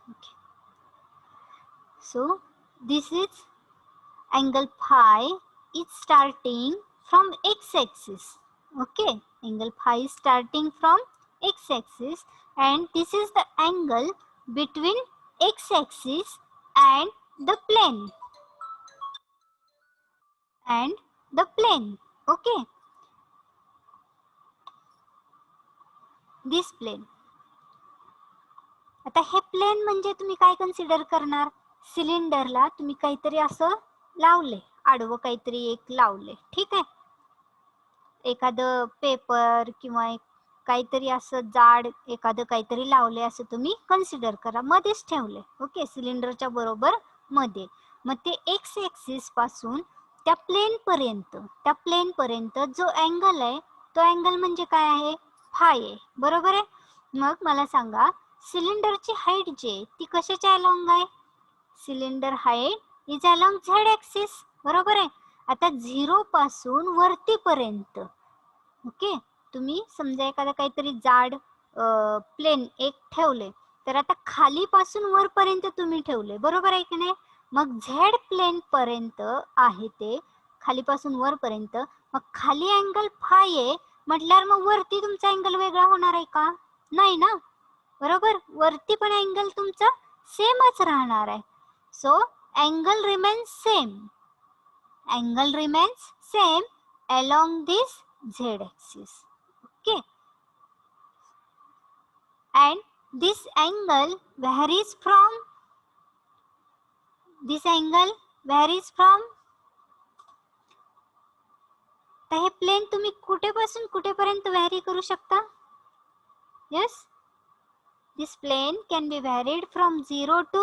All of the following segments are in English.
Okay. So this is angle phi is starting from x-axis. Okay, angle phi is starting from x-axis, and this is the angle between x-axis and the plane. Okay, this plane. आता हे plane म्हणजे तुम्ही काय consider करणार? सिलेंडरला तुम्ही काहीतरी असं लावले, आडवं काहीतरी एक लावले, ठीक आहे. एखादं पेपर किंवा काहीतरी असं जाड एखादं काहीतरी लावले असं तुम्ही कन्सिडर करा, मध्येच ठेवले. ओके, सिलेंडरच्या बरोबर मध्ये. मग ते एक्स ऍक्सिस पासून त्या प्लेन पर्यंत जो अँगल आहे तो अँगल म्हणजे काय आहे? फाय आहे, बरोबर आहे. मग मला सांगा, सिलेंडरची हाईट जी ती कशाच्या अलॉंग आहे? Cylinder height is along Z axis, बरोबर आहे. आता 0 पासून वरतीपर्यंत, ओके, तुम्ही समजा एखादा काहीतरी जाड प्लेन एक ठेवले, तर आता खालीपासून वरपर्यंत तुम्ही ठेवले, बरोबर आहे की नाही. मग झेड प्लेन पर्यंत आहे ते, खालीपासून वरपर्यंत. मग खाली अँगल फाय आहे म्हटल्यावर मग वरती तुमचा अँगल वेगळा होणार आहे का? नाही ना, बरोबर. वरती पण अँगल तुमचा सेमच राहणार आहे. So angle remains same. Angle remains same along this z axis. Okay, and this angle varies from तर हे प्लेन तुम्ही कुठेपासून कुठेपर्यंत व्हॅरी करू शकता? Yes, this plane can be varied from 0 to,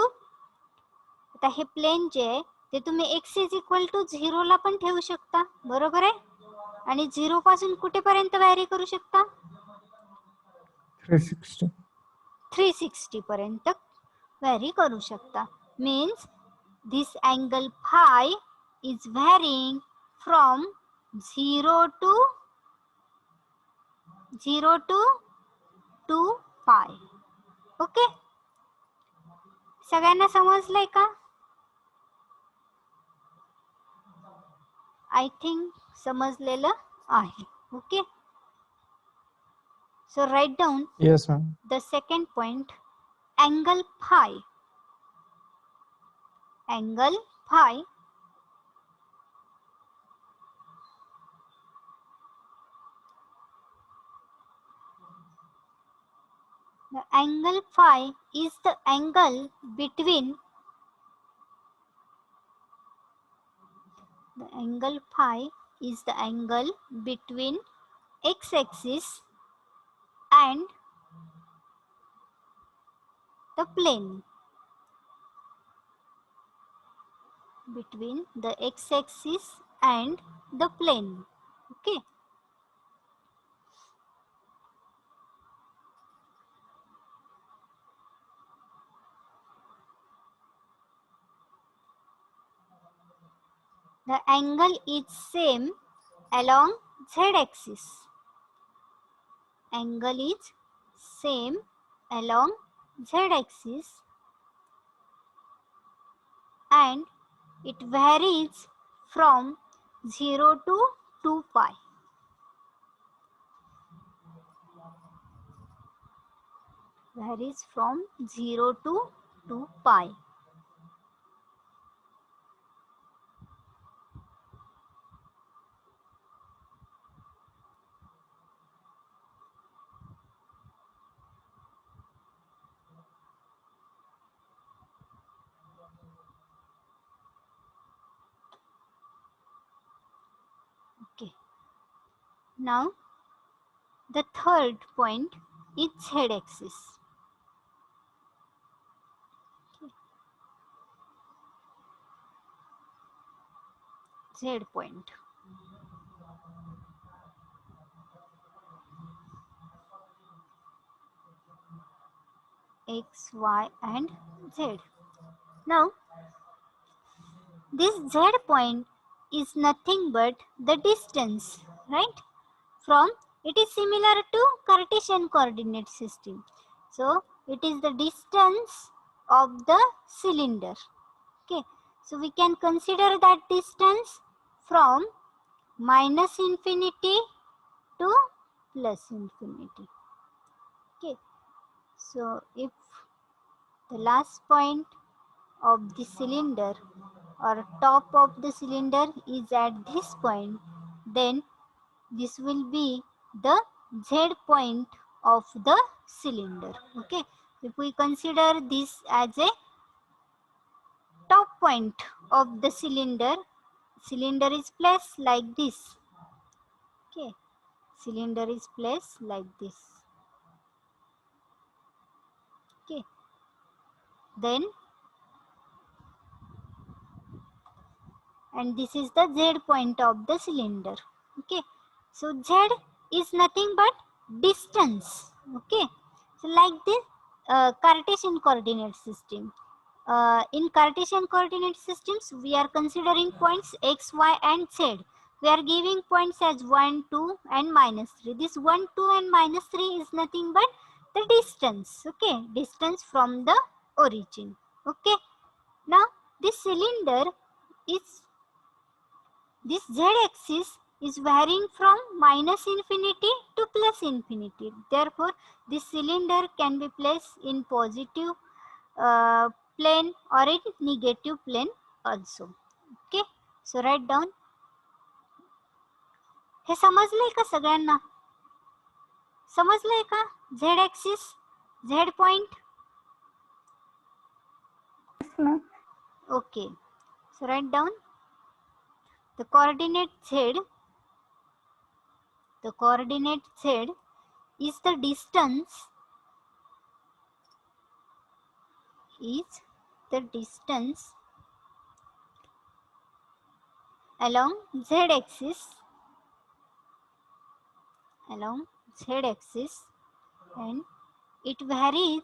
आता हे प्लेन जे आहे ते तुम्ही x इज इक्वल टू 0 ला पण ठेवू शकता, बरोबर आहे. आणि 0 पासून कुठेपर्यंत व्हॅरी करू शकता? 360 पर्यंत व्हॅरी करू शकता. Means this angle phi is varying from 0 to 2 pi. Okay, सगळ्यांना समजलंय का? आय थिंक समजलेलं आहे. Okay, so write down Yes, ma'am. the second point, angle phi. Angle phi the angle phi is the angle between x-axis and the plane. Between the x-axis and the plane. Okay. The angle is same along z-axis. Angle is same along z-axis and it varies from 0 to 2 pi. Varies from 0 to 2 pi. Okay. Now the third point is z-axis. Z point. X, Y and Z. Now this Z point is nothing but the distance, right? From, it is similar to Cartesian coordinate system. So it is the distance of the cylinder. Okay, so we can consider that distance from minus infinity to plus infinity. Okay, so if the last point of the cylinder or top of the cylinder is at this point, then this will be the Z point of the cylinder. Okay, if we consider this as a top point of the cylinder, cylinder is placed like this. Okay, cylinder is placed like this. Okay, then and this is the Z point of the cylinder. Okay, so Z is nothing but distance. Okay, so like this Cartesian coordinate system. In Cartesian coordinate systems, we are considering points x, y and z. We are giving points as 1, 2 and minus 3. This 1, 2 and minus 3 is nothing but the distance. Okay, distance from the origin. Okay, now this cylinder is, this z-axis is varying from minus infinity to plus infinity. Therefore, this cylinder can be placed in positive plane or in negative plane also. Okay, so write down. हे समजलंय का सगळ्यांना? समजलंय का? Z axis, Z point. Okay, so write down the coordinate Z. The coordinate Z is the distance, along Z axis, and it varies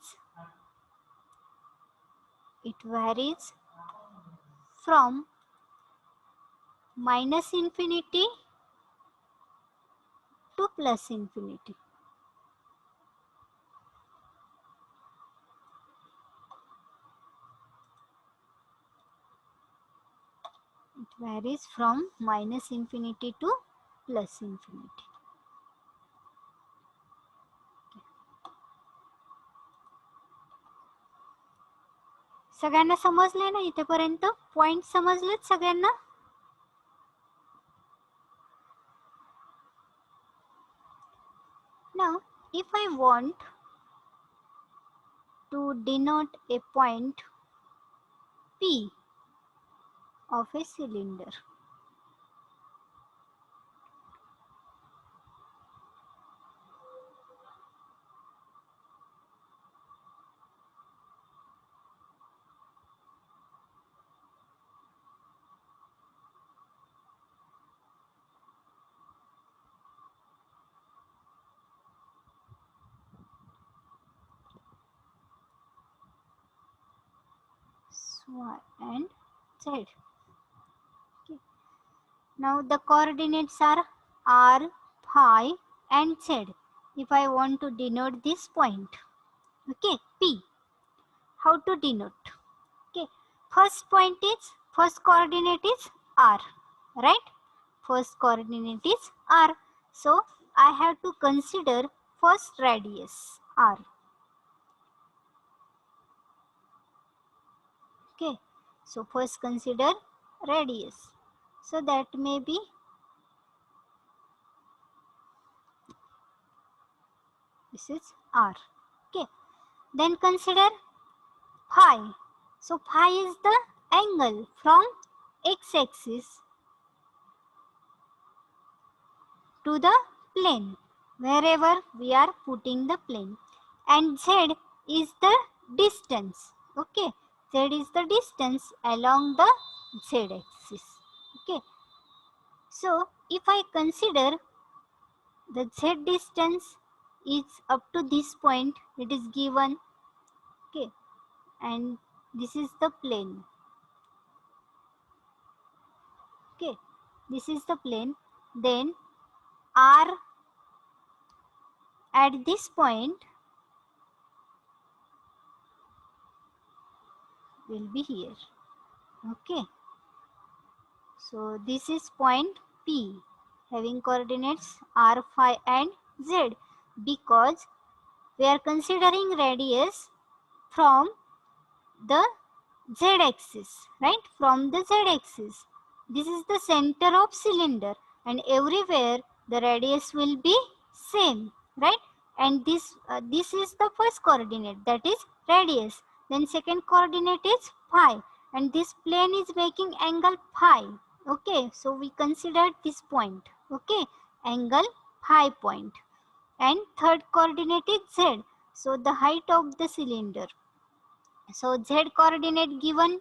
from minus infinity to plus infinity. It varies from minus infinity to plus infinity. सगळ्यांना समजले ना इथेपर्यंत? Point समजलेत सगळ्यांना? Now, if I want to denote a point P of a cylinder, Y and Z. Okay. Now the coordinates are R, phi and Z. If I want to denote this point, okay, P, how to denote? Okay, first coordinate is R, right? First coordinate is R. So I have to consider first radius R. Okay, so first consider radius. So that may be this is R. Okay, then consider phi. So phi is the angle from x-axis to the plane, wherever we are putting the plane, and Z is the distance. Okay, Z is the distance along the z-axis. Okay, so if I consider the Z distance is up to this point, it is given. Okay, and this is the plane. Okay, this is the plane. Then R at this point will be here. Okay, so this is point P having coordinates r, phi and z, because we are considering radius from the z-axis, right? From the z-axis. This is the center of cylinder, and everywhere the radius will be same, right? And this is the first coordinate, that is radius. Then second coordinate is phi, and this plane is making angle phi. Okay, so we considered this point. Okay, angle phi point. And third coordinate is z, so the height of the cylinder. So z coordinate given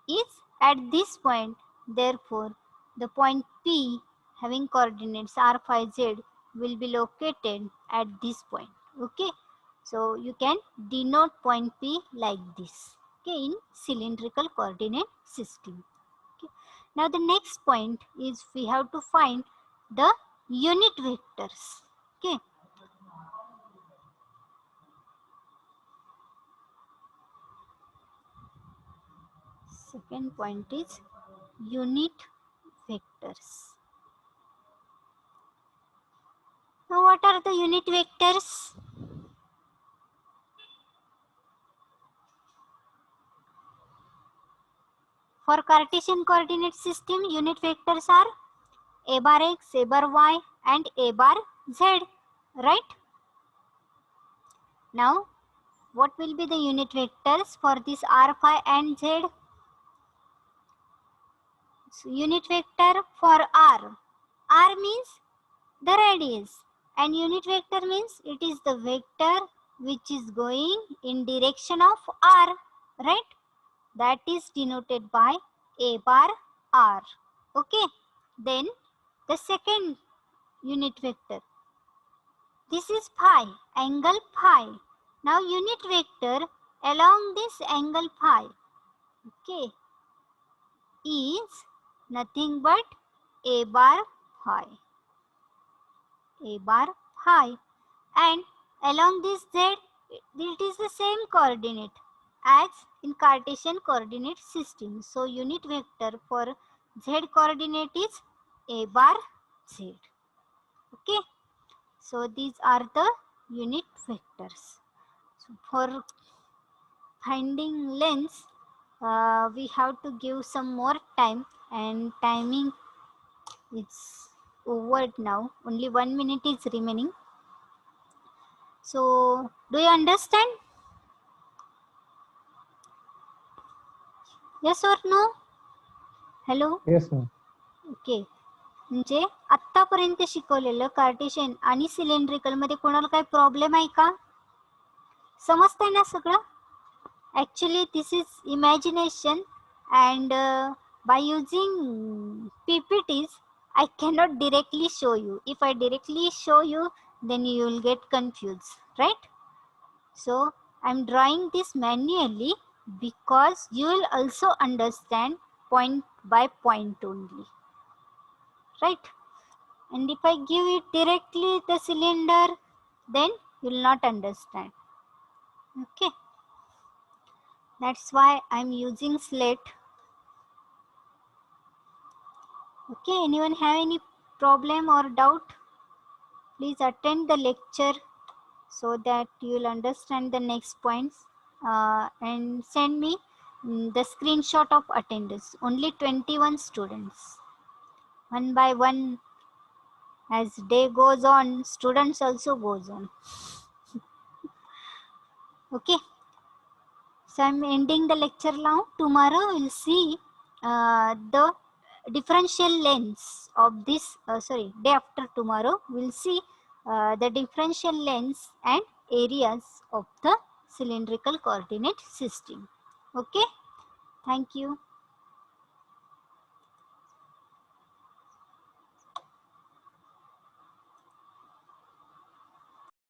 is at this point. Therefore, the point P having coordinates r, phi, z will be located at this point. Okay, so you can denote point P like this. Okay, in cylindrical coordinate system. Okay. Now the next point is we have to find the unit vectors. Okay. Second point is unit vectors. Now what are the unit vectors? For Cartesian coordinate system, unit vectors are a bar x, a bar y and a bar z, right? Now what will be the unit vectors for this r, phi and z? So, unit vector for r means the radius, and unit vector means it is the vector which is going in direction of r, right? That is denoted by a bar r. Okay, then the second unit vector, this is phi, angle phi. Now unit vector along this angle phi, okay, is nothing but a bar phi, a bar phi. And along this z, it is the same coordinate as in Cartesian coordinate system. So unit vector for z coordinate is a bar z. Okay, so these are the unit vectors. So for finding lengths, we have to give some more time, and timing is over now. Only 1 minute is remaining. So do you understand? Yes or no? Hello? Yes, ma'am. Okay, म्हणजे आतापर्यंत शिकवलेलं Cartesian आणि cylindrical मध्ये कोणाला काही problem आहे का? समजतंय ना सगळं? Actually this is imagination, and by using PPTs I cannot directly show you. If I directly show you, then you will get confused, right? So I'm drawing this manually because you will also understand point by point only, right? And if I give it directly the cylinder, then you will not understand. Okay, that's why I'm using slate. Okay, anyone have any problem or doubt? Please attend the lecture so that you will understand the next points, and send me the screenshot of attendance. Only 21 students. One by one, as day goes on, students also goes on. Okay. So I'm ending the lecture now. Tomorrow we'll see the differential lengths of this, day after tomorrow we'll see the differential lengths and areas of the cylindrical coordinate system. Okay, thank you.